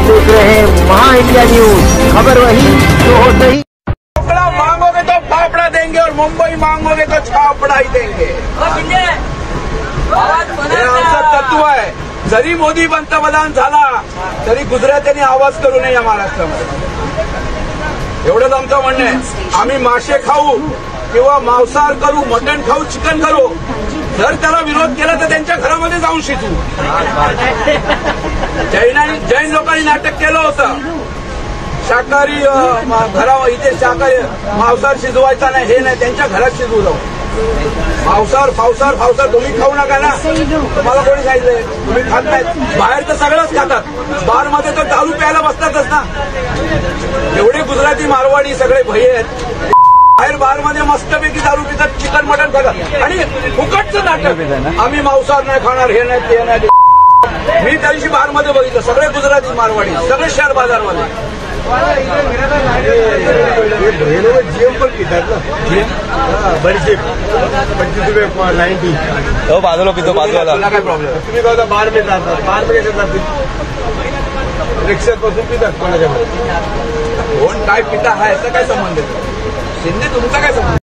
देख रहे हैं महा इंडिया न्यूज, खबर वही जो हो सही। मांगोगे तो फाफड़ा देंगे और मुंबई मांगोगे तो छापड़ा ही देंगे। हे आमचं तत्व आहे। जरी मोदी पंतप्रधान झाला तरी गुजरात्यांनी आवाज करू नये या महाराष्ट्रामध्ये, एवढंच आमचं म्हणणं आहे। आम्ही मासे खाऊ किंवा मांसाहार करू, मटण खाऊ, चिकन करू, जर त्याला विरोध केला तर त्यांच्या घरामध्ये जाऊन शिजू। जैन लोकांनी नाटक केलं होतं, शाकाहारी घरा इथे शाकाहारी मांसाहार शिजवायचा नाही, हे नाही, त्यांच्या घरात शिजवू जाऊ। मांसाहार तुम्ही खाऊ नका ना, तुम्हाला कोणी सांगितलंय? तुम्ही खात नाहीत, बाहेर तर सगळंच खातात, बारमध्ये तर दारू प्यायला बसतातच ना। एवढे गुजराती मारवाडी सगळे भय आहेत, बाहेर बारमध्ये मस्तपैकी दारू पितात, चिकन मटण खातात आणि फुकटचं नाटक, आम्ही मांसाहार नाही खाणार, हे नाही ते नाही। मी त्या दिवशी बारमध्ये बघितलं, सगळे गुजराती मारवाडी, सगळे शेअर बाजारवाले जीएम पण पितात ना, बडीशेप 25 रुपये 90। बाजूला पितो, बाजूला काय प्रॉब्लेम? तुम्ही कहता बार में जातात, बार में कसे जातील? रिक्षात बसून पितात कोणाच्या, कोण काय पिता हा याचा काय संबंध आहे? शिंदे तुमचा काय संबंध?